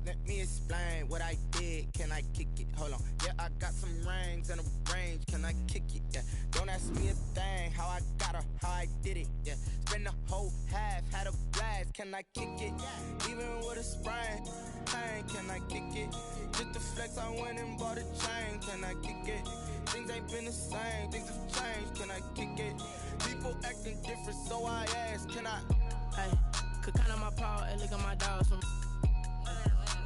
Let me explain what I did. Can I kick it? Hold on. Yeah, I got some rings and a range. Can I kick it? Yeah. Don't ask me a thing. How I got her, how I did it. Yeah. Spend the whole half, had a blast. Can I kick it? Even with a sprain. Pain, can I kick it? Just to flex, I went and bought a chain. Can I kick it? Things ain't been the same. Things have changed. Can I kick it? People acting different, so I ask. Can I? Hey, could count on my power. Hey, look at my dogs from.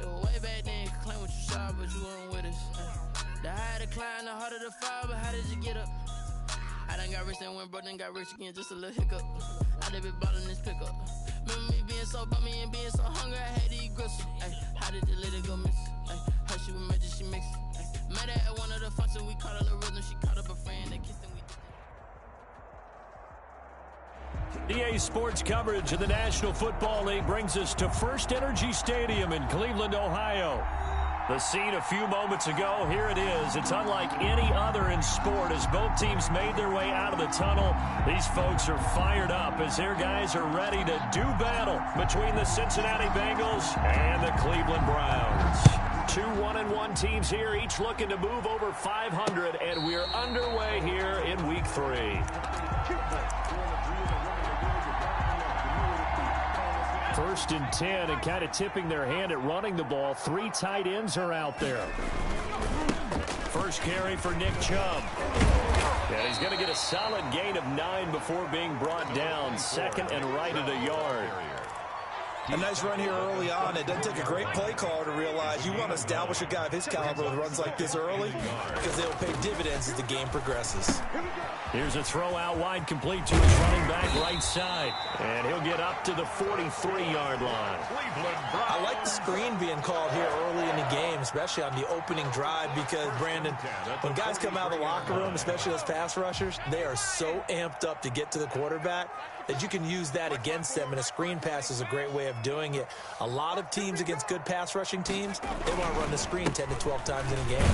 It was way back then, you could claim what you saw, but you weren't with us. The higher the climb, the harder the fall, but how did you get up? I done got rich and went broke, then got rich again, just a little hiccup. I done been ballin' this pickup. Remember me being so bummy and being so hungry, I had to eat gristle. Ay, how did the lady go miss? Ay, her she was magic, she mixed. Met her at one of the functions, we caught her the rhythm, she caught up a friend, they kissed and we EA Sports coverage of the National Football League brings us to First Energy Stadium in Cleveland, Ohio. The scene a few moments ago, here it is. It's unlike any other in sport as both teams made their way out of the tunnel. These folks are fired up as their guys are ready to do battle between the Cincinnati Bengals and the Cleveland Browns. Two 1-1 teams here, each looking to move over 500, and we're underway here in Week 3. First and 10, and kind of tipping their hand at running the ball. Three tight ends are out there. First carry for Nick Chubb. And he's going to get a solid gain of 9 before being brought down. Second and right at a yard. A nice run here early on. It doesn't take a great play caller to realize you want to establish a guy of his caliber with runs like this early because they'll pay dividends as the game progresses. Here's a throw out wide, complete to his running back right side. And he'll get up to the 43-yard line. I like the screen being called here early in the game, especially on the opening drive, because, Brandon, when guys come out of the locker room, especially those pass rushers, they are so amped up to get to the quarterback that you can use that against them, and a screen pass is a great way of doing it. A lot of teams against good pass rushing teams, they want to run the screen 10 to 12 times in a game.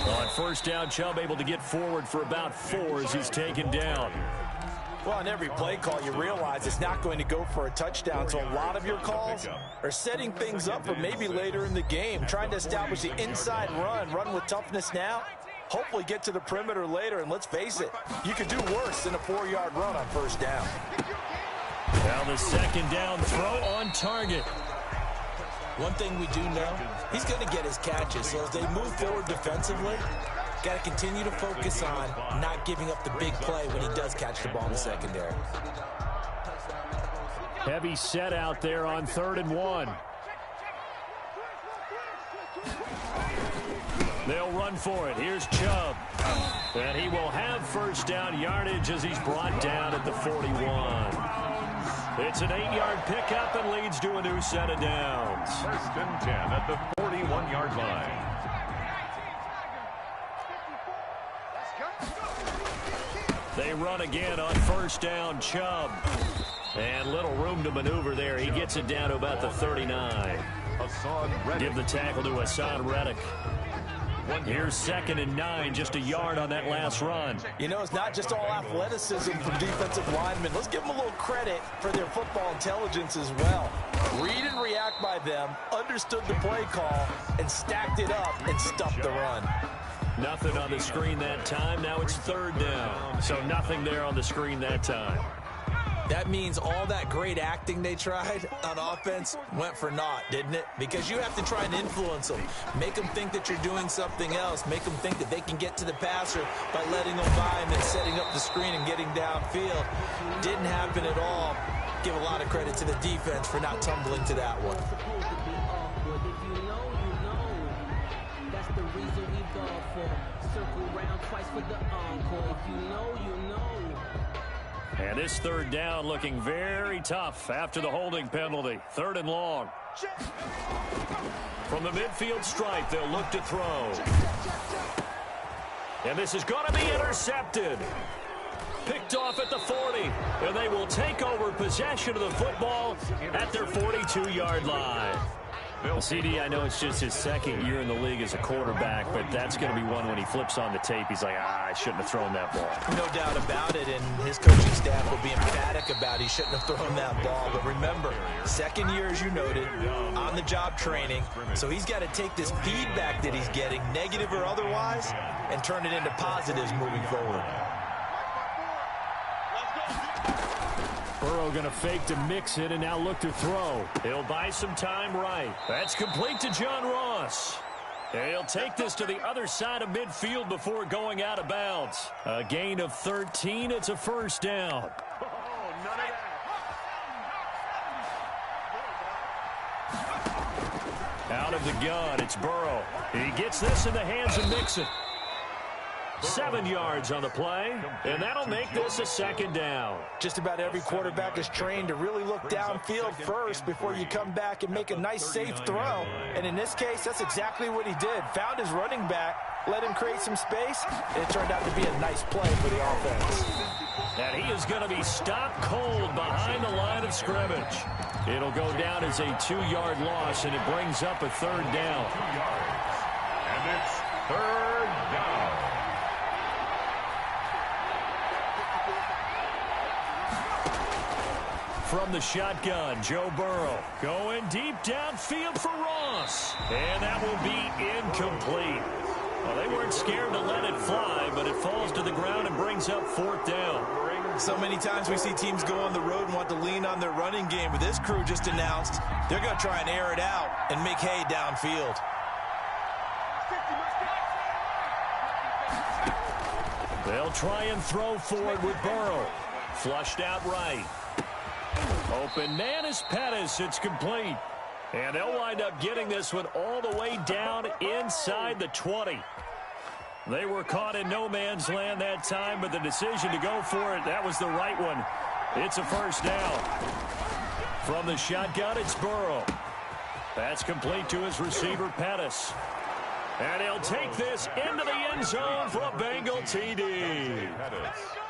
On first down, Chubb able to get forward for about 4 as he's taken down. Well, on every play call, you realize it's not going to go for a touchdown, so a lot of your calls are setting things up for maybe later in the game, trying to establish the inside run with toughness now, hopefully get to the perimeter later, and let's face it, you could do worse than a 4-yard run on first down. Now the second down throw on target. One thing we do know, he's going to get his catches, so as they move forward defensively, got to continue to focus on not giving up the big play when he does catch the ball in the secondary. Heavy set out there on 3rd and 1. They'll run for it. Here's Chubb. And he will have first down yardage as he's brought down at the 41. It's an 8-yard pickup and leads to a new set of downs. First and 10 at the 41-yard line. They run again on first down, Chubb. And little room to maneuver there. He gets it down to about the 39. Give the tackle to Hassan Reddick. Here's 2nd and 9, just a yard on that last run. You know, it's not just all athleticism from defensive linemen. Let's give them a little credit for their football intelligence as well. Read and react by them, understood the play call, and stacked it up and stuffed the run. Nothing on the screen that time. Now it's 3rd down. So nothing there on the screen that time. That means all that great acting they tried on offense went for naught, didn't it? Because you have to try and influence them. Make them think that you're doing something else. Make them think that they can get to the passer by letting them by and then setting up the screen and getting downfield. Didn't happen at all. Give a lot of credit to the defense for not tumbling to that one. That's the reason we go for circle round twice for the encore. If you know, you know. And this 3rd down looking very tough after the holding penalty. 3rd and long. From the midfield stripe, they'll look to throw. And this is going to be intercepted. Picked off at the 40. And they will take over possession of the football at their 42-yard line. CD, I know it's just his second year in the league as a quarterback, but that's going to be one when he flips on the tape. He's like, I shouldn't have thrown that ball. No doubt about it, and his coaching staff will be emphatic about he shouldn't have thrown that ball. But remember, second year, as you noted, on-the-job training, so he's got to take this feedback that he's getting, negative or otherwise, and turn it into positives moving forward. Burrow going to fake to mix it and now look to throw. He'll buy some time right. That's complete to John Ross. He'll take this to the other side of midfield before going out of bounds. A gain of 13. It's a first down. Out of the gun, it's Burrow. He gets this in the hands of Mixon. 7 yards on the play, and that'll make this a second down. Just about every quarterback is trained to really look downfield first before you come back and make a nice, safe throw. And in this case, that's exactly what he did. Found his running back, let him create some space, and it turned out to be a nice play for the offense. And he is going to be stopped cold behind the line of scrimmage. It'll go down as a 2-yard loss, and it brings up a third down. And it's third down. From the shotgun, Joe Burrow going deep downfield for Ross. And that will be incomplete. Well, they weren't scared to let it fly, but it falls to the ground and brings up fourth down. So many times we see teams go on the road and want to lean on their running game, but this crew just announced they're going to try and air it out and make hay downfield. They'll try and throw for it with Burrow. Flushed out right. Open man is Pettis. It's complete. And they'll wind up getting this one all the way down inside the 20. They were caught in no man's land that time, but the decision to go for it, that was the right one. It's a first down. From the shotgun, it's Burrow. That's complete to his receiver, Pettis. And he'll take this into the end zone for a Bengal TD.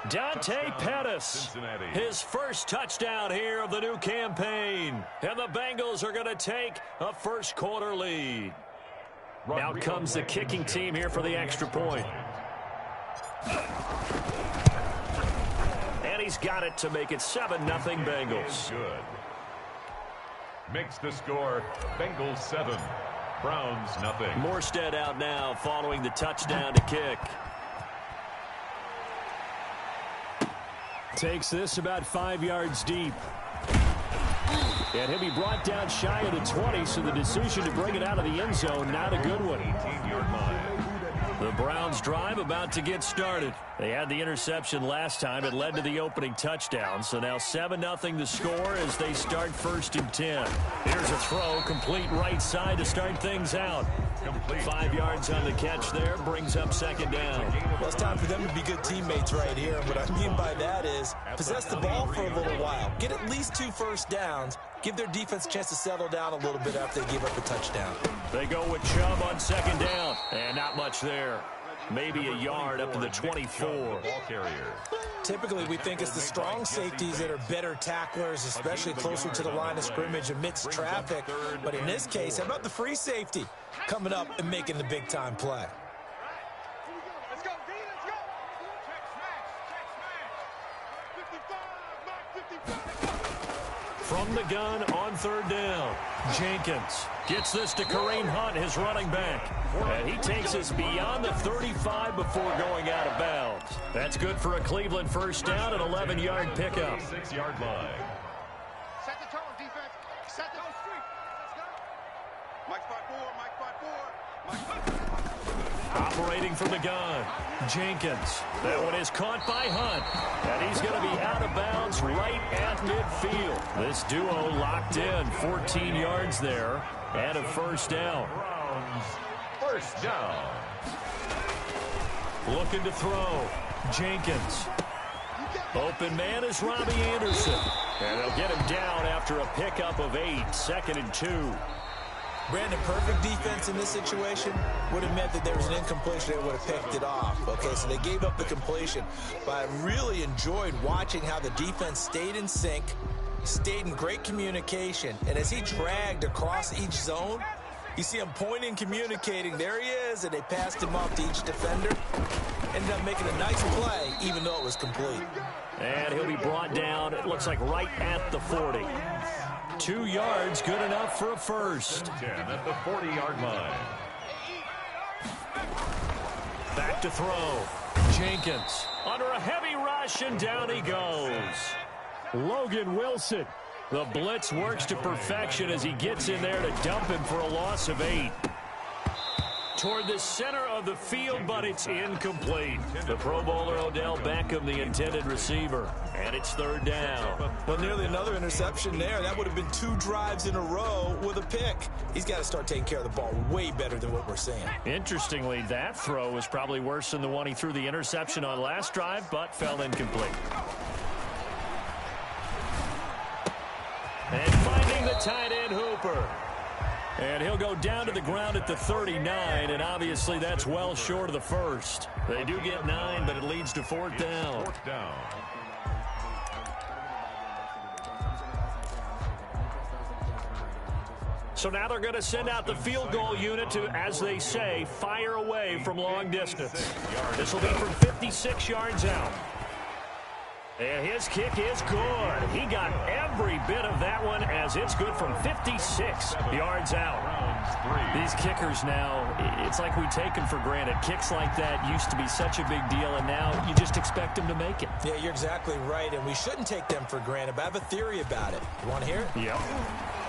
Dante Pettis, his first touchdown here of the new campaign. And the Bengals are going to take a first quarter lead. Now comes the kicking team here for the extra point. And he's got it to make it 7-0 Bengals. Good. Makes the score Bengals 7, Browns nothing. Morstead out now following the touchdown to kick. Takes this about 5 yards deep. And he'll be brought down shy of the 20, so the decision to bring it out of the end zone, not a good one. 18-yard line. The Browns drive about to get started. They had the interception last time. It led to the opening touchdown. So now 7-0 the score as they start 1st and 10. Here's a throw, complete right side to start things out. 5 yards on the catch there, brings up second down. Well, it's time for them to be good teammates right here. And what I mean by that is possess the ball for a little while. Get at least 2 first downs. Give their defense a chance to settle down a little bit after they give up a touchdown. They go with Chubb on second down. And not much there. Maybe a yard up to the 24. Ball carrier. Typically, we think it's the strong safeties that are better tacklers, especially closer to the line of scrimmage amidst traffic. But in this case, how about the free safety coming up and making the big-time play? Let's go, D, let's go. Check smash. 55, 55. From the gun on third down. Jenkins gets this to Kareem Hunt, his running back. And he takes us beyond the 35 before going out of bounds. That's good for a Cleveland first down, an 11-yard pickup. 6-yard line. Set the tone, defense. Set the street. Let's go. Mike spot 4, Mike spot 4. Mike. Operating from the gun, Jenkins. That one is caught by Hunt. And he's going to be out of bounds right at midfield. This duo locked in, 14 yards there, and a first down. Browns first down. Looking to throw, Jenkins. Open man is Robbie Anderson. And they'll get him down after a pickup of 8, 2nd and 2. Brandon, perfect defense in this situation would have meant that there was an incompletion. They would have picked it off. Okay, so they gave up the completion. But I really enjoyed watching how the defense stayed in sync, stayed in great communication, and as he dragged across each zone, you see him pointing, communicating. There he is, and they passed him off to each defender. Ended up making a nice play, even though it was complete. And he'll be brought down, it looks like right at the 40. 2 yards, good enough for a first. 10 at the 40-yard line. Back to throw. Jenkins under a heavy rush, and down he goes. Logan Wilson. The blitz works to perfection as he gets in there to dump him for a loss of 8. Toward the center of the field, but it's incomplete. The Pro Bowler Odell Beckham, the intended receiver. And it's 3rd down. Well, nearly another interception there. That would have been 2 drives in a row with a pick. He's got to start taking care of the ball way better than what we're seeing. Interestingly, that throw was probably worse than the one he threw the interception on last drive, but fell incomplete. And finding the tight end Hooper. And he'll go down to the ground at the 39, and obviously that's well short of the first. They do get 9, but it leads to 4th down. 4th down. So now they're going to send out the field goal unit to, as they say, fire away from long distance. This will be from 56 yards out. And his kick is good. He got every bit of that one as it's good from 56 yards out. These kickers now, it's like we take them for granted. Kicks like that used to be such a big deal, and now you just expect them to make it. Yeah, you're exactly right, and we shouldn't take them for granted, but I have a theory about it. You want to hear it? Yep.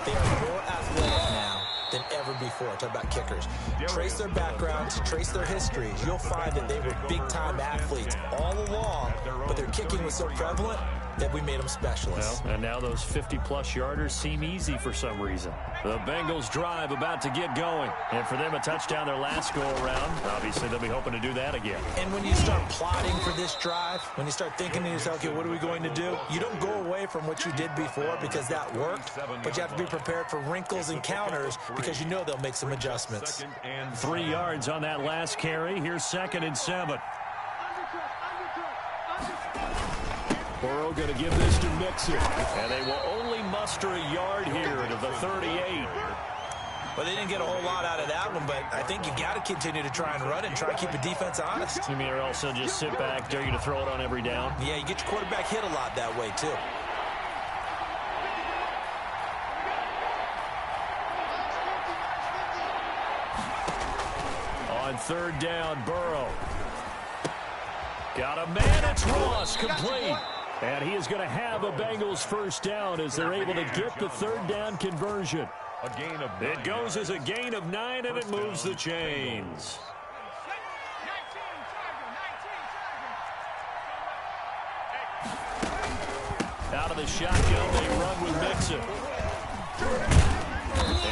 They are more athletic now than ever before. Talk about kickers. Trace their backgrounds, trace their histories. You'll find that they were big-time athletes all along, but their kicking was so prevalent that we made them specialists. Well, and now those 50-plus yarders seem easy for some reason. The Bengals drive about to get going. And for them, a touchdown their last go-around. Obviously, they'll be hoping to do that again. And when you start plotting for this drive, when you start thinking to yourself, okay, what are we going to do? You don't go away from what you did before because that worked, but you have to be prepared for wrinkles and counters because you know they'll make some adjustments. 3 yards on that last carry. Here's 2nd and 7. Burrow going to give this to Mixon. And they will only muster a yard here to the 38. Well, they didn't get a whole lot out of that one, but I think you got to continue to try and run and try and keep the defense honest. You mean or also just sit back, dare you to throw it on every down? Yeah, you get your quarterback hit a lot that way, too. On 3rd down, Burrow. Got a man, it's Ross, complete. And he is going to have a Bengals 1st down as they're able to get the 3rd down conversion. A gain of 9. It goes as a gain of 9, and it moves the chains. Out of the shotgun, they run with Mixon.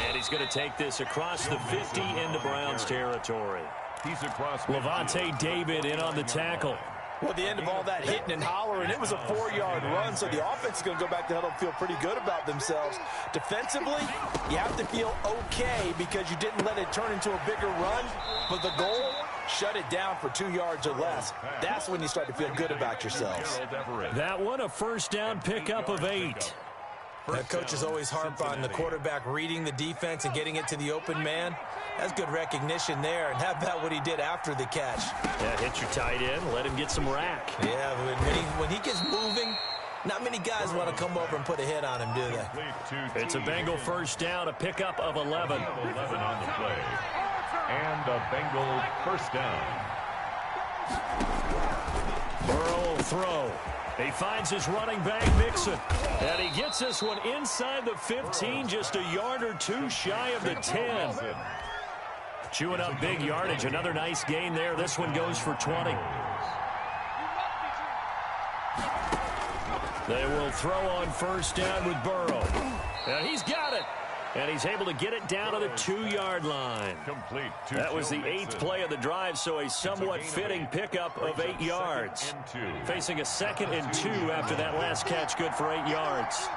And he's going to take this across the 50 into Browns territory. He's across. Levante David in on the tackle. Well, the end of all that hitting and hollering, it was a 4-yard run, so the offense is going to go back to huddle and feel pretty good about themselves. Defensively, you have to feel okay because you didn't let it turn into a bigger run, but the goal, shut it down for 2 yards or less. That's when you start to feel good about yourselves. That one, a 1st down pickup of 8. That coaches always harp on the quarterback reading the defense and getting it to the open man. That's good recognition there. And how about what he did after the catch? Yeah, hit your tight end, let him get some rack. Yeah, when he gets moving, not many guys want to come over and put a hit on him, do they? It's a Bengal 1st down, a pickup of 11. 11 on the play. And a Bengal 1st down. Burrow will throw. He finds his running back, Mixon. And he gets this one inside the 15, just a yard or 2 shy of the 10. Chewing up big yardage. Another nice gain there. This one goes for 20. They will throw on 1st down with Burrow. And he's got it. And he's able to get it down to the 2-yard line. Complete. That was the 8th play of the drive, so a somewhat fitting pickup of 8 yards. Facing a 2nd and 2 after that last catch, good for 8 yards.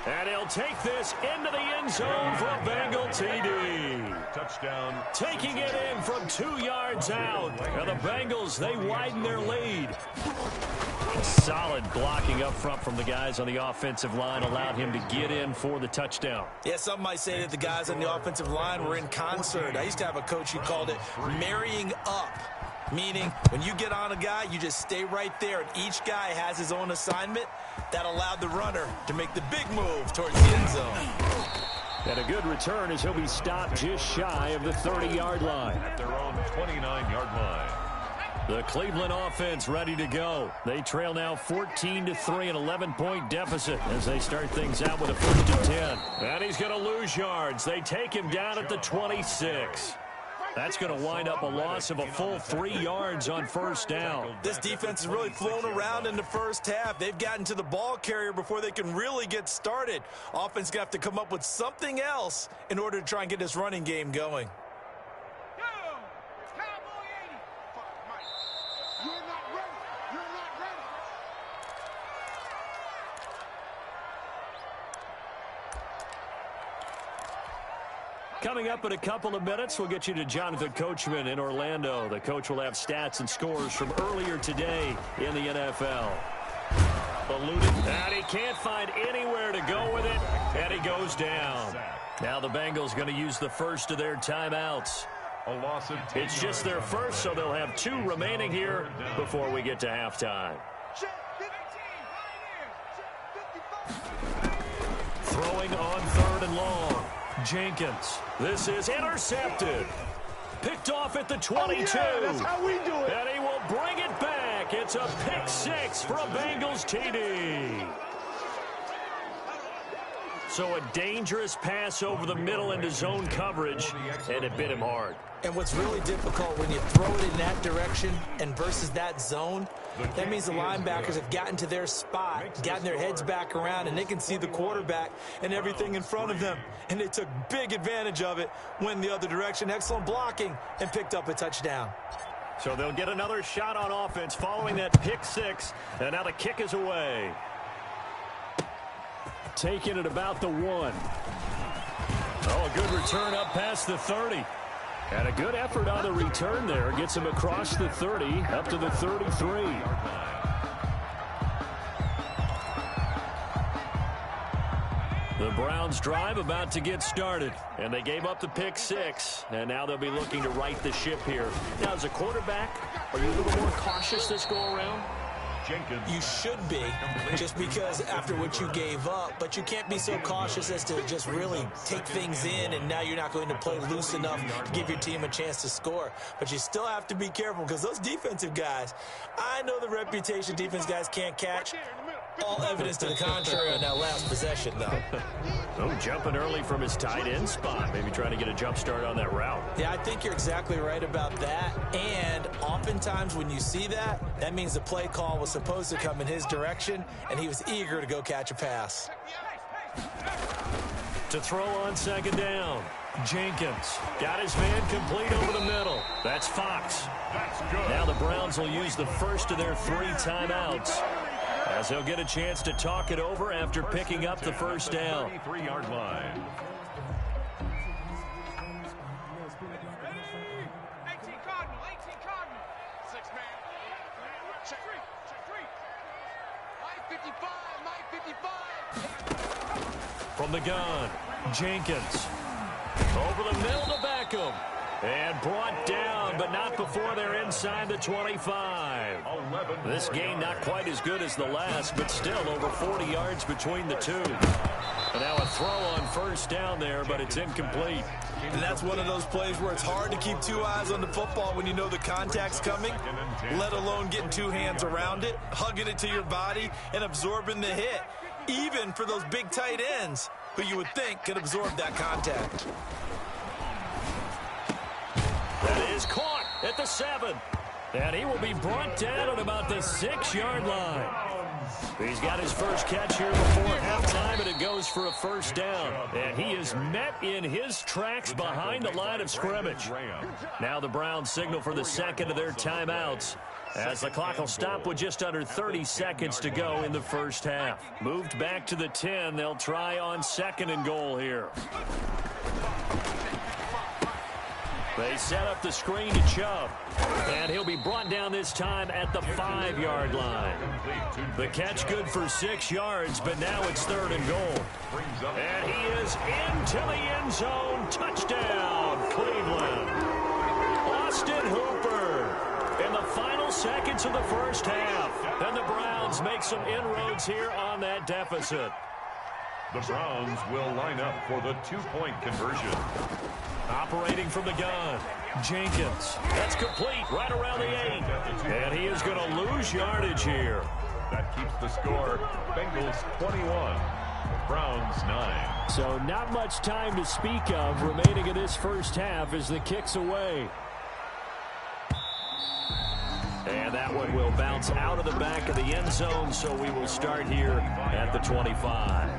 And he'll take this into the end zone for a Bengal TD. Touchdown. Taking it in from 2 yards out. And the Bengals, they widen their lead. Solid blocking up front from the guys on the offensive line allowed him to get in for the touchdown. Yeah, some might say that the guys on the offensive line were in concert. I used to have a coach who called it marrying up, meaning when you get on a guy, you just stay right there, and each guy has his own assignment. That allowed the runner to make the big move towards the end zone. And a good return as he'll be stopped just shy of the 30-yard line. At their own 29-yard line. The Cleveland offense ready to go. They trail now 14-3, an 11-point deficit as they start things out with a 1st and 10. And he's going to lose yards. They take him down at the 26. That's going to wind up a loss of a full 3 yards on 1st down. This defense has really flown around in the first half. They've gotten to the ball carrier before they can really get started. Offense going to have to come up with something else in order to try and get this running game going. Coming up in a couple of minutes, we'll get you to Jonathan Coachman in Orlando. The coach will have stats and scores from earlier today in the NFL. Eluded, and he can't find anywhere to go with it, and he goes down. Now the Bengals going to use the first of their timeouts. A loss of 10 It's just their first, so they'll have 2 remaining here before we get to halftime. Throwing on 3rd and long. Jenkins. This is intercepted. Picked off at the 22. That's how we do it. And he will bring it back. It's a pick 6 for a Bengals TD. So a dangerous pass over the middle into zone coverage, and it bit him hard. And what's really difficult when you throw it in that direction and versus that zone, that means the linebackers have gotten to their spot, gotten their heads back around, and they can see the quarterback and everything in front of them. And they took big advantage of it, went the other direction, excellent blocking, and picked up a touchdown. So they'll get another shot on offense following that pick 6, and now the kick is away. Taking it about the 1. Oh, a good return up past the 30. And a good effort on the return there. Gets him across the 30, up to the 33. The Browns drive about to get started. And they gave up the pick 6. And now they'll be looking to right the ship here. Now, as a quarterback, are you a little more cautious this go around? Jenkins. You should be, just because after what you gave up, but you can't be so cautious as to just really take things in, and now you're not going to play loose enough to give your team a chance to score. But you still have to be careful, because those defensive guys, I know the reputation defense guys can't catch. All evidence to the contrary on that last possession, though. Oh, jumping early from his tight end spot. Maybe trying to get a jump start on that route. Yeah, I think you're exactly right about that. And oftentimes when you see that, that means the play call was supposed to come in his direction, and he was eager to go catch a pass. To throw on 2nd down. Jenkins got his man complete over the middle. That's Fox. That's good. Now the Browns will use the first of their 3 timeouts, as they'll get a chance to talk it over after picking up the 1st down. 33-yard line. 18 Cardinal. 6 man. Check 3. Mike 55. From the gun, Jenkins. Over the middle to Beckham. And brought down, but not before they're inside the 25. This game not quite as good as the last, but still over 40 yards between the two. And now a throw on 1st down there, but it's incomplete. And that's one of those plays where it's hard to keep 2 eyes on the football when you know the contact's coming, let alone getting 2 hands around it, hugging it to your body, and absorbing the hit, even for those big tight ends who you would think could absorb that contact. That is caught at the 7. And he will be brought down at about the 6-yard line. He's got his first catch here before halftime, and it goes for a 1st down. And he is met in his tracks behind the line of scrimmage. Now the Browns signal for the 2nd of their timeouts as the clock will stop with just under 30 seconds to go in the first half. Moved back to the 10. They'll try on 2nd and goal here. They set up the screen to Chubb, and he'll be brought down this time at the 5-yard line. The catch good for 6 yards, but now it's 3rd and goal. And he is into the end zone. Touchdown, Cleveland. Austin Hooper in the final seconds of the first half. And the Browns make some inroads here on that deficit. The Browns will line up for the 2-point conversion. Operating from the gun, Jenkins. That's complete right around the 8. And he is going to lose yardage here. That keeps the score. Bengals 21, Browns 9. So not much time to speak of remaining in this first half as the kick's away. And that one will bounce out of the back of the end zone, so we will start here at the 25.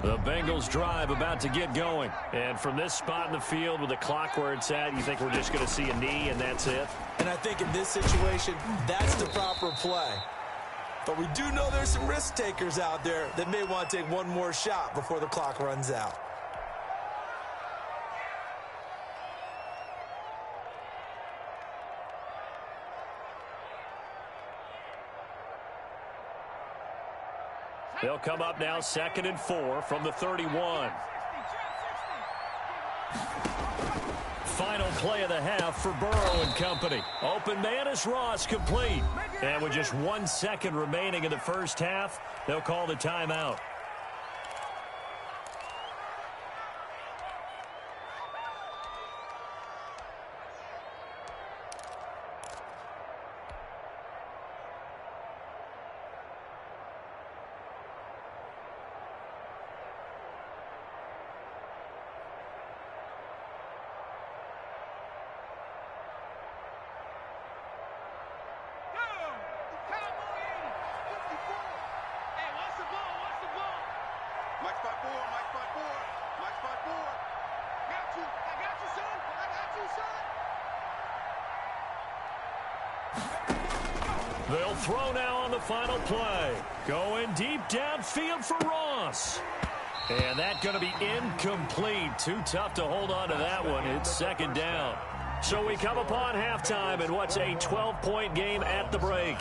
The Bengals drive about to get going. And from this spot in the field with the clock where it's at, you think we're just going to see a knee and that's it? And I think in this situation, that's the proper play. But we do know there's some risk takers out there that may want to take one more shot before the clock runs out. They'll come up now 2nd and 4 from the 31. Final play of the half for Burrow and company. Open man is Ross, complete. And with just 1 second remaining in the first half, they'll call the timeout. They'll throw now on the final play. Going deep downfield for Ross. And that's going to be incomplete. Too tough to hold on to that one. It's 2nd down. So we come upon halftime in what's a 12-point game at the break.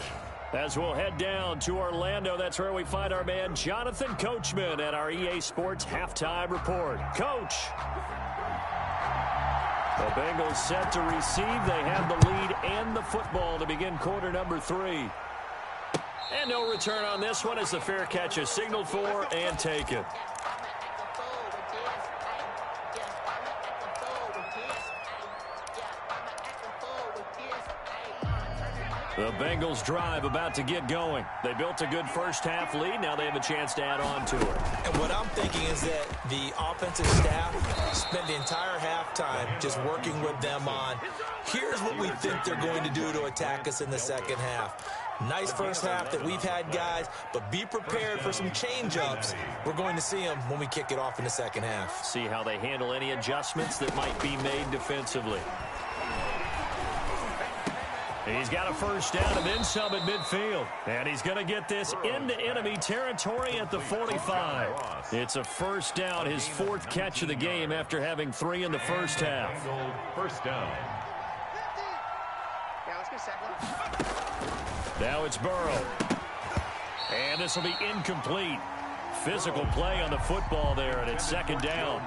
As we'll head down to Orlando, that's where we find our man Jonathan Coachman at our EA Sports Halftime Report. Coach. The Bengals set to receive. They have the lead and the football to begin quarter number 3. And no return on this one as the fair catch is signaled for and taken. The Bengals drive about to get going. They built a good first half lead. Now they have a chance to add on to it. And what I'm thinking is that the offensive staff spent the entire halftime just working with them on, here's what we think they're going to do to attack us in the second half. Nice first half that we've had, guys, but be prepared for some change-ups. We're going to see them when we kick it off in the second half. See how they handle any adjustments that might be made defensively. He's got a first down and then some at midfield. And he's going to get this into enemy territory at the 45. It's a first down, his 4th catch of the game after having 3 in the first half. First down. Now it's Burrow. And this will be incomplete. Physical play on the football there, and it's 2nd down.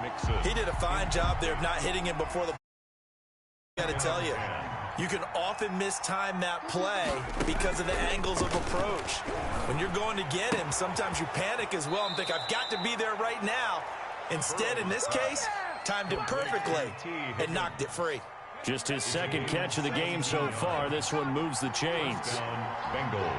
He did a fine job there of not hitting him before the... I got to tell you, you can often mistime that play because of the angles of approach. When you're going to get him, sometimes you panic as well and think, I've got to be there right now. Instead, in this case, timed it perfectly and knocked it free. Just his 2nd catch of the game so far. This one moves the chains. Bengals.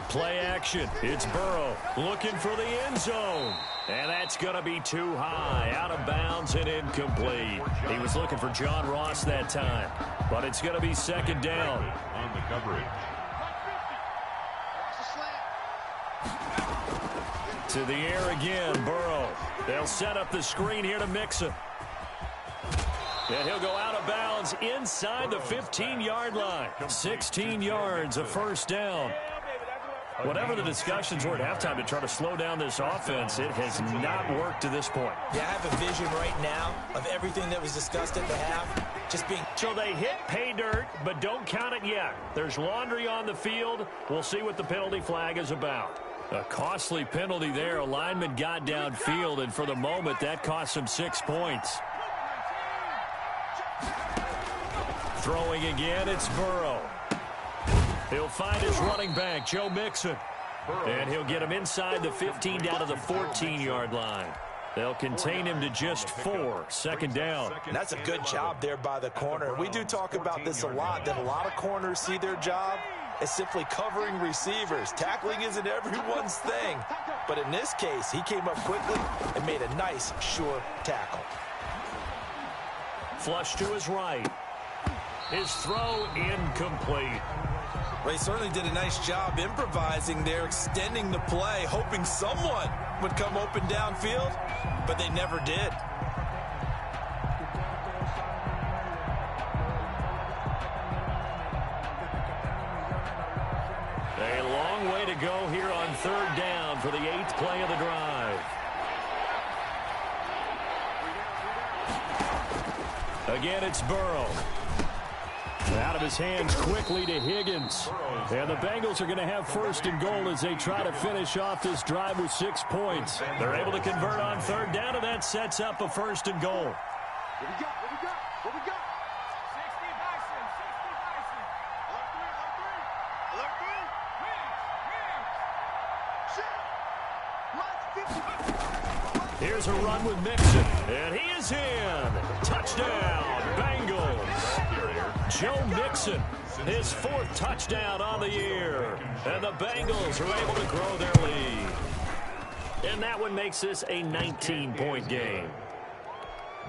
Play action. It's Burrow looking for the end zone. And that's going to be too high. Out of bounds and incomplete. He was looking for John Ross that time. But it's going to be 2nd down. On the coverage. To the air again, Burrow. They'll set up the screen here to Mixon. And he'll go out of bounds inside the 15-yard line. 16 yards, a first down. Whatever the discussions were at halftime to try to slow down this offense, it has not worked to this point. Yeah, I have a vision right now of everything that was discussed at the half. Just being... So they hit pay dirt, but don't count it yet. There's laundry on the field. We'll see what the penalty flag is about. A costly penalty there. A lineman got downfield, and for the moment, that cost him 6 points. Throwing again, it's Burrow. He'll find his running back, Joe Mixon. And he'll get him inside the 15 down to the 14-yard line. They'll contain him to just 4. Second down. That's a good job there by the corner. We do talk about this a lot, that a lot of corners see their job as simply covering receivers. Tackling isn't everyone's thing. But in this case, he came up quickly and made a nice, sure tackle. Flush to his right. His throw incomplete. Well, he certainly did a nice job improvising there, extending the play, hoping someone would come open downfield, but they never did. A long way to go here on third down for the 8th play of the drive. Again, it's Burrow. Out of his hands quickly to Higgins. And the Bengals are going to have first and goal as they try to finish off this drive with 6 points. They're able to convert on third down, and that sets up a first and goal. What we got? What we got? What we got? 60 Bison. 60 Bison. Alert 3. Alert 3. Shoot. Watch 50. Here's a run with Mixon, and he is in. Touchdown, Bengals. Joe Mixon, his 4th touchdown on the year. And the Bengals are able to grow their lead. And that one makes this a 19-point game.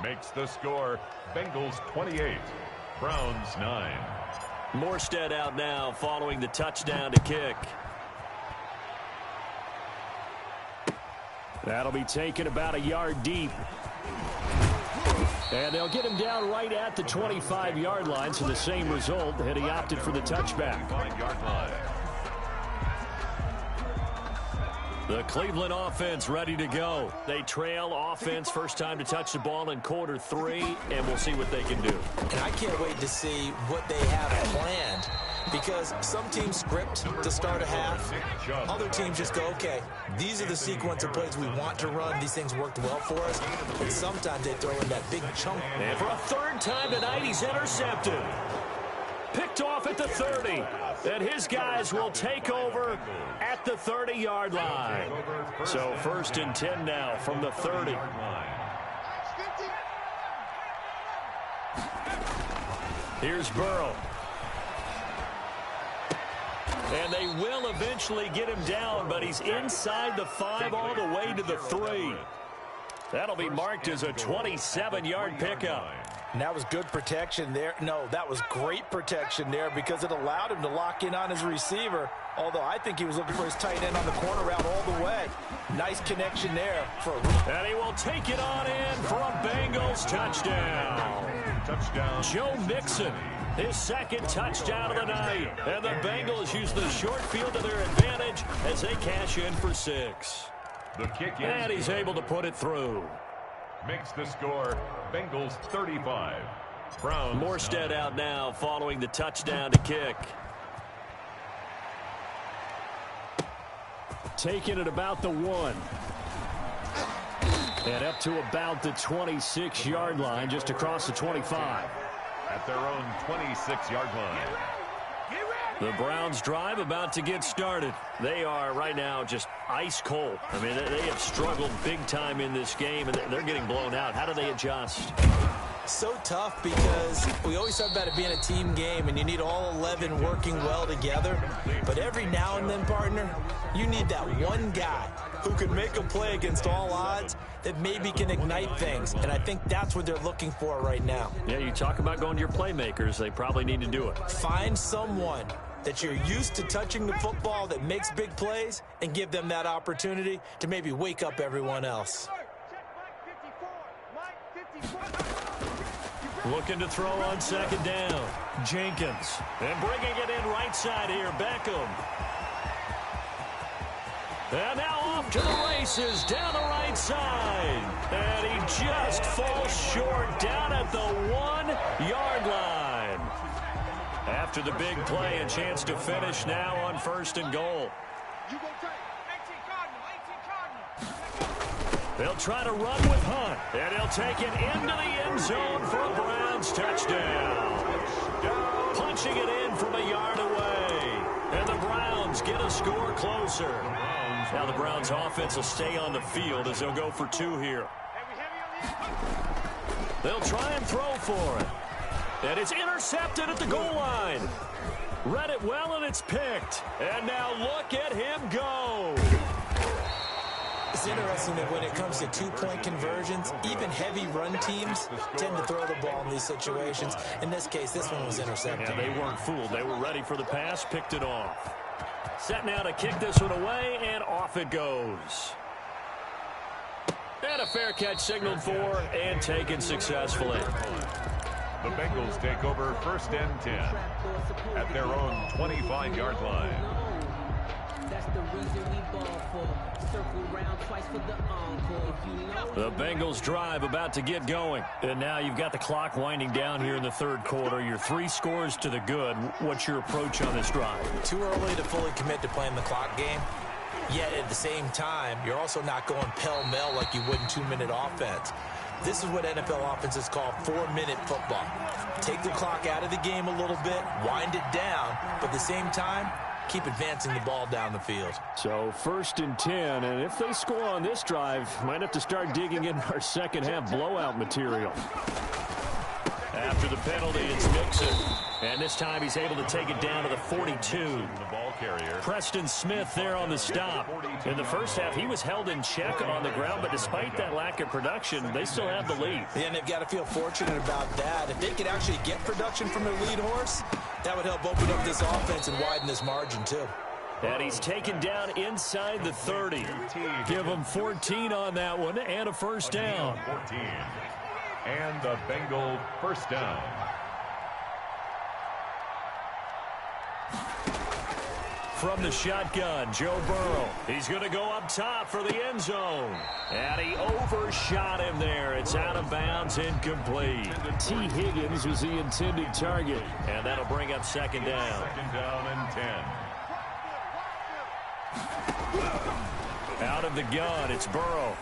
Makes the score Bengals 28, Browns 9. Morstead out now following the touchdown to kick. That'll be taken about a yard deep. And they'll get him down right at the 25-yard line, so the same result had he opted for the touchback. The Cleveland offense ready to go. They trail offense, first time to touch the ball in quarter 3, and we'll see what they can do. And I can't wait to see what they have planned, because some teams script to start a half. Other teams just go, okay, these are the sequence of plays we want to run. These things worked well for us. And sometimes they throw in that big chunk. And for a 3rd time tonight, he's intercepted. Picked off at the 30. And his guys will take over at the 30-yard line. So 1st and 10 now from the 30. Here's Burrow. And they will eventually get him down, but he's inside the 5 all the way to the 3. That'll be marked as a 27-yard pickup. And that was good protection there. No, that was great protection there because it allowed him to lock in on his receiver, although I think he was looking for his tight end on the corner route all the way. Nice connection there. And he will take it on in for a Bengals touchdown. Joe Mixon, his 2nd touchdown of the night. And the Bengals use the short field to their advantage as they cash in for 6. The kick is and he's able to put it through. Makes the score Bengals 35, Browns. Morstead out now following the touchdown to kick. Taking it about the 1. And up to about the 26-yard line, just across the 25. At their own 26-yard line. The Browns drive about to get started. They are right now just ice cold. I mean, they have struggled big time in this game, and they're getting blown out. How do they adjust? So tough because we always talk about it being a team game, and you need all 11 working well together. But every now and then, partner, you need that one guy who can make a play against all odds that maybe can ignite things. And I think that's what they're looking for right now. Yeah, you talk about going to your playmakers. They probably need to do it. Find someone that you're used to touching the football that makes big plays and give them that opportunity to maybe wake up everyone else. Looking to throw on second down. Jenkins. And bringing it in right side here, Beckham. And now off to the races down the right side. And he just falls short down at the 1-yard line. After the big play, a chance to finish now on 1st and goal. They'll try to run with Hunt, and he'll take it into the end zone for a Browns touchdown. Punching it in from a yard away, and the Browns get a score closer. Now the Browns offense will stay on the field as they'll go for 2 here. They'll try and throw for it, and it's intercepted at the goal line. Read it well, and it's picked. And now look at him go. It's interesting that when it comes to 2-point conversions, even heavy run teams tend to throw the ball in these situations. In this case, this one was intercepted. Yeah, they weren't fooled. They were ready for the pass, picked it off. Set now to kick this one away, and off it goes. And a fair catch signaled for and taken successfully. The Bengals take over 1st and 10 at their own 25-yard line. That's the reason we ball for. Circle round twice for the encore. If you know The Bengals drive about to get going. And now you've got the clock winding down here in the 3rd quarter. You're 3 scores to the good. What's your approach on this drive? Too early to fully commit to playing the clock game. Yet at the same time, you're also not going pell-mell like you would in 2-minute offense. This is what NFL offenses call 4-minute football. Take the clock out of the game a little bit, wind it down, but at the same time, keep advancing the ball down the field. So 1st and 10, and if they score on this drive, might have to start digging in our second-half blowout material. After the penalty, it's Mixon. And this time he's able to take it down to the 42. The ball carrier. Preston Smith there on the stop. In the first half, he was held in check on the ground, but despite that lack of production, they still have the lead. Yeah, and they've got to feel fortunate about that. If they could actually get production from their lead horse, that would help open up this offense and widen this margin, too. And he's taken down inside the 30. Give him 14 on that one and a first down. 14. And the Bengal first down. From the shotgun, Joe Burrow. He's going to go up top for the end zone. And he overshot him there. It's out of bounds, incomplete. T. Higgins was the intended target. And that'll bring up second down. 2nd down and 10. Out of the gun, it's Burrow.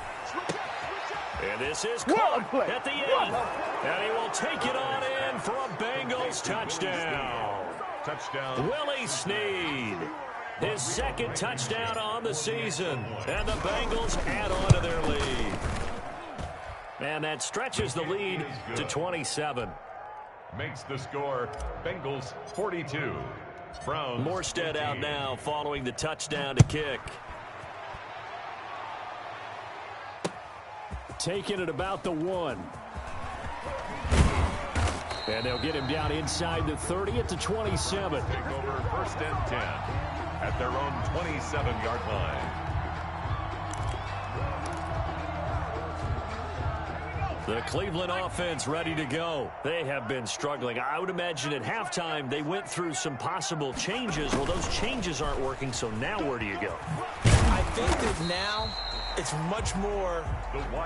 And this is caught at the end. And he will take it on in for a Bengals touchdown. Touchdown. Willie Snead. His 2nd touchdown on the season. And the Bengals add on to their lead. And that stretches the lead to 27. Makes the score Bengals 42. Browns. Morstead out now following the touchdown to kick. Taking it about the 1. And they'll get him down inside the 30 at the 27. Take over 1st and 10 at their own 27-yard line. The Cleveland offense ready to go. They have been struggling. I would imagine at halftime they went through some possible changes. Well, those changes aren't working, so now where do you go? I think that now it's much more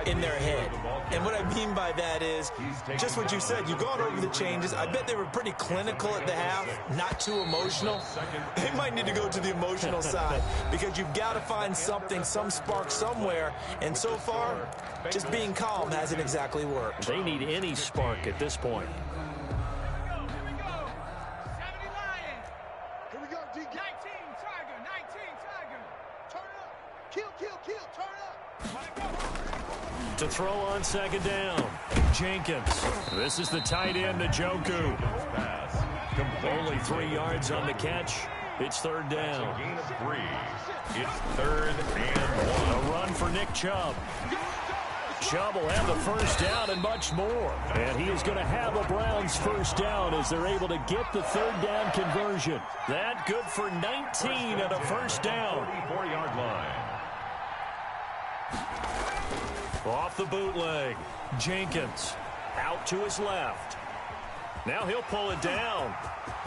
in their head. And what I mean by that is just what you said. You've gone over the changes. I bet they were pretty clinical at the half, not too emotional. They might need to go to the emotional side because you've got to find something, some spark somewhere. And so far, just being calm hasn't exactly worked. They need any spark at this point. To throw on second down, Jenkins. This is the tight end, Njoku. Only 3 yards on the catch. It's 3rd down. Gain of 3. It's 3rd and 1. A run for Nick Chubb. Chubb will have the first down and much more. And he is going to have a Browns first down as they're able to get the third down conversion. That good for 19 and a first down. 34-yard line. Off the bootleg. Jenkins out to his left. Now he'll pull it down.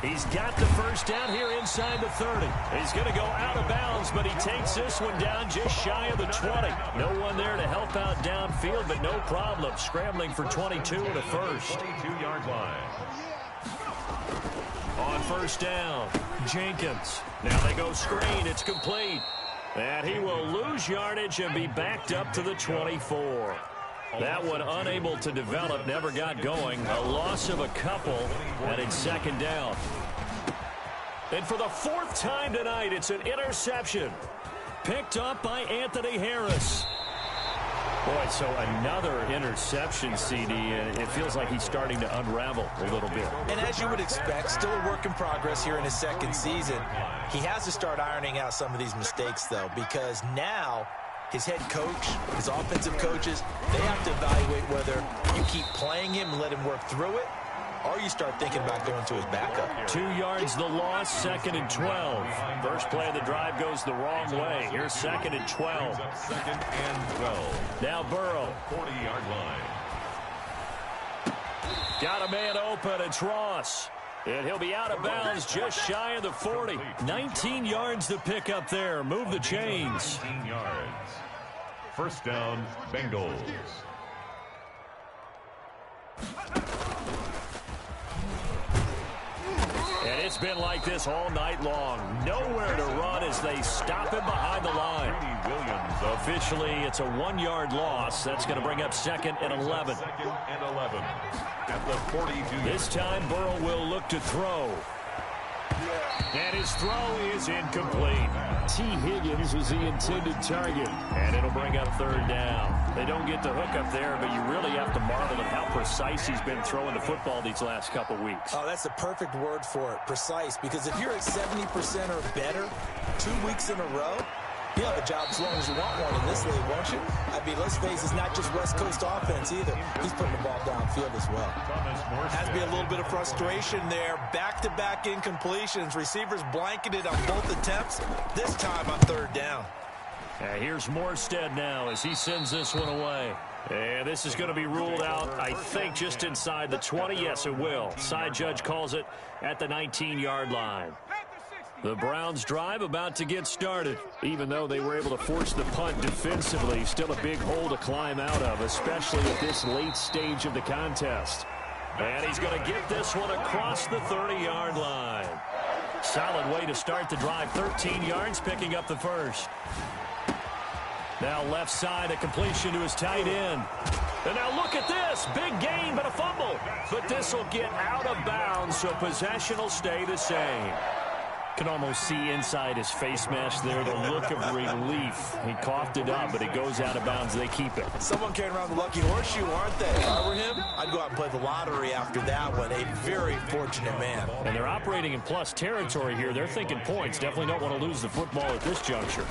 He's got the first down here inside the 30. He's going to go out of bounds, but he takes this one down just shy of the 20. No one there to help out downfield, but no problem. Scrambling for 22 and a first. 22-yard line. On first down, Jenkins. Now they go screen. It's complete. And he will lose yardage and be backed up to the 24. That one unable to develop, never got going. A loss of a couple, and it's second down. And for the fourth time tonight, it's an interception. Picked up by Anthony Harris. Boy, so another interception, CD, and it feels like he's starting to unravel a little bit. And as you would expect, still a work in progress here in his second season. He has to start ironing out some of these mistakes, though, because now his head coach, his offensive coaches, they have to evaluate whether you keep playing him and let him work through it, or you start thinking about going to his backup. 2 yards the loss, second and 12. First play of the drive goes the wrong way. Here's second and 12. Second and 12. Now Burrow. 40-yard line. Got a man open. It's Ross. And he'll be out of bounds just shy of the 40. 19 yards to pick up there. Move the chains. 19 yards. First down, Bengals. And it's been like this all night long. Nowhere to run as they stop him behind the line. Williams. Officially, it's a 1-yard loss. That's going to bring up second and 11. Second and 11. At the 42. This time, Burrow will look to throw. And his throw is incomplete. T. Higgins was the intended target. And it'll bring up third down. They don't get the hook up there, but you really have to marvel at how precise he's been throwing the football these last couple weeks. Oh, that's the perfect word for it, precise. Because if you're at 70% or better 2 weeks in a row, you'll have a job as long as you want one in this league, won't you? I mean, let's face it, it's not just West Coast offense either. He's putting the ball downfield as well. Has to be a little bit of frustration there. Back-to-back incompletions. Receivers blanketed on both attempts, this time on third down. Here's Morstead now as he sends this one away. And this is going to be ruled out, I think, just inside the 20. Yes, it will. Side judge calls it at the 19-yard line. The Browns drive about to get started. Even though they were able to force the punt defensively, still a big hole to climb out of, especially at this late stage of the contest. And he's going to get this one across the 30-yard line. Solid way to start the drive. 13 yards, picking up the first. Now left side, a completion to his tight end. And now look at this. Big gain, but a fumble. But this will get out of bounds, so possession will stay the same. Can almost see inside his face mask there the look of relief. He coughed it up, but it goes out of bounds. They keep it. Someone carrying around the lucky horseshoe, aren't they? If I were him, I'd go out and play the lottery after that one. A very fortunate man. And they're operating in plus territory here. They're thinking points. Definitely don't want to lose the football at this juncture.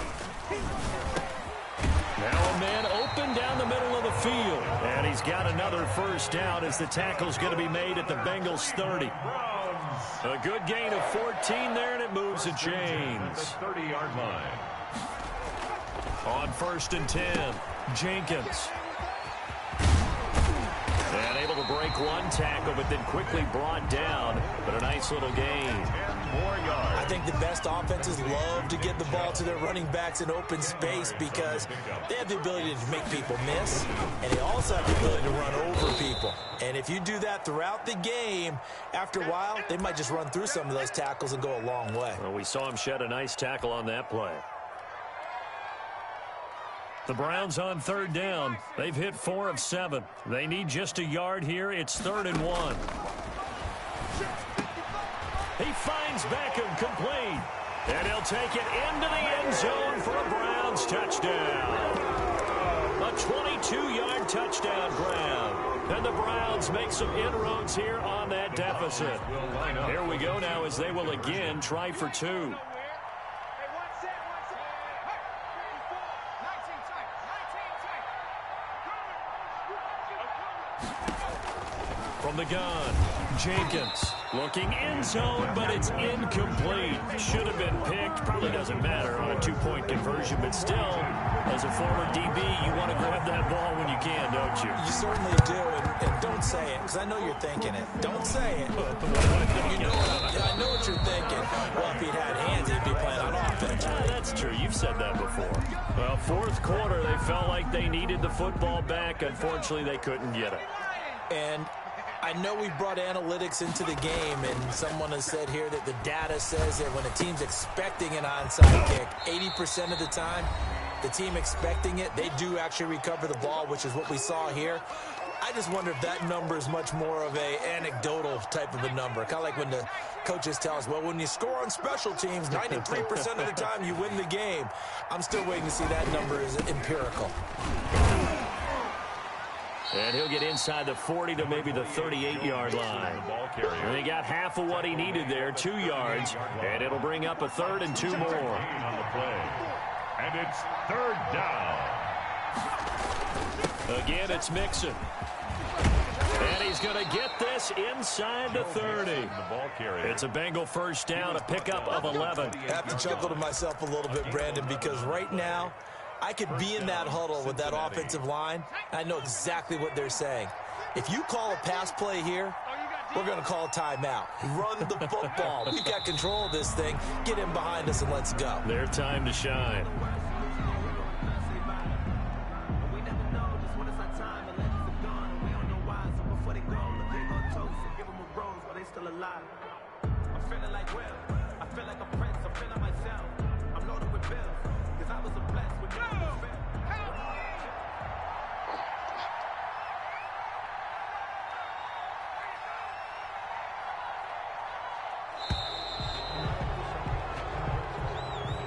Now a man open down the middle of the field. And he's got another first down as the tackle's going to be made at the Bengals 30. A good gain of 14 there, and it moves the chains. 30-yard line. On first and 10, Jenkins. And able to break one tackle, but then quickly brought down. But a nice little gain. 10 more yards. I think the best offenses love to get the ball to their running backs in open space because they have the ability to make people miss, and they also have the ability to run over people. And if you do that throughout the game, after a while, they might just run through some of those tackles and go a long way. Well, we saw him shed a nice tackle on that play. The Browns on third down. They've hit 4 of 7. They need just a yard here. It's 3rd and 1. He finds Beckham complete. And he'll take it into the end zone for a Browns touchdown. A 22-yard touchdown grab. And the Browns make some inroads here on that deficit. Here we go now as they will again try for 2. From the gun, Jenkins looking in zone, but it's incomplete. Should have been picked. Probably doesn't matter on a two-point conversion, but still, as a former DB, you want to grab that ball when you can, don't you? You certainly do, and don't say it, because I know you're thinking it. Don't say it. I know what you're thinking. Well, if he'd had hands, he'd be playing on offense. That's true. You've said that before. Well, fourth quarter, they felt like they needed the football back. Unfortunately, they couldn't get it. And I know we brought analytics into the game, and someone has said here that the data says that when a team's expecting an onside kick, 80% of the time, the team expecting it, they do actually recover the ball, which is what we saw here. I just wonder if that number is much more of a anecdotal type of a number. Kind of like when the coaches tell us, well, when you score on special teams, 93% of the time you win the game. I'm still waiting to see that number is empirical. And he'll get inside the 40 to maybe the 38-yard line. And he got half of what he needed there, 2 yards, and it'll bring up a 3rd and 2 more. On the play. And it's 3rd down. Again, it's Mixon. And he's going to get this inside the 30. It's a Bengal first down, a pickup of 11. I have to chuckle to myself a little bit, Brandon, because right now, I could be in that huddle with that offensive line. I know exactly what they're saying. If you call a pass play here, we're going to call a timeout. Run the football. We've got control of this thing. Get in behind us and let's go. Their time to shine.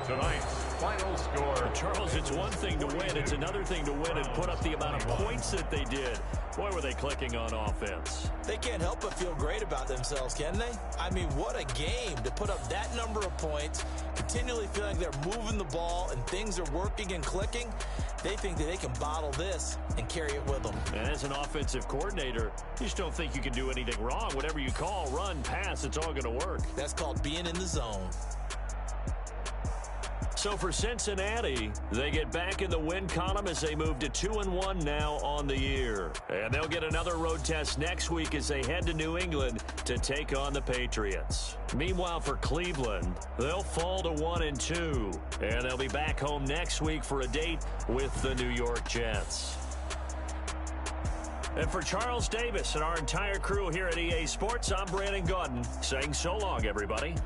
Tonight's final score. Charles, it's one thing to win. It's another thing to win and put up the amount of points that they did. Boy, were they clicking on offense. They can't help but feel great about themselves, can they? I mean, what a game to put up that number of points, continually feeling like they're moving the ball and things are working and clicking. They think that they can bottle this and carry it with them. And as an offensive coordinator, you just don't think you can do anything wrong. Whatever you call, run, pass, it's all going to work. That's called being in the zone. So for Cincinnati, they get back in the win column as they move to 2-1 now on the year. And they'll get another road test next week as they head to New England to take on the Patriots. Meanwhile, for Cleveland, they'll fall to 1-2. And they'll be back home next week for a date with the New York Jets. And for Charles Davis and our entire crew here at EA Sports, I'm Brandon Gaudin saying so long, everybody.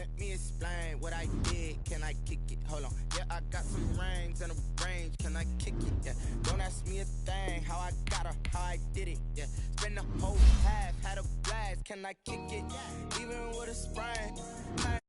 Let me explain what I did. Can I kick it? Hold on. Yeah, I got some rings and a range. Can I kick it? Yeah. Don't ask me a thing. How I got her, how I did it. Yeah. Spend the whole half, had a blast. Can I kick it? Even with a sprain. Hey,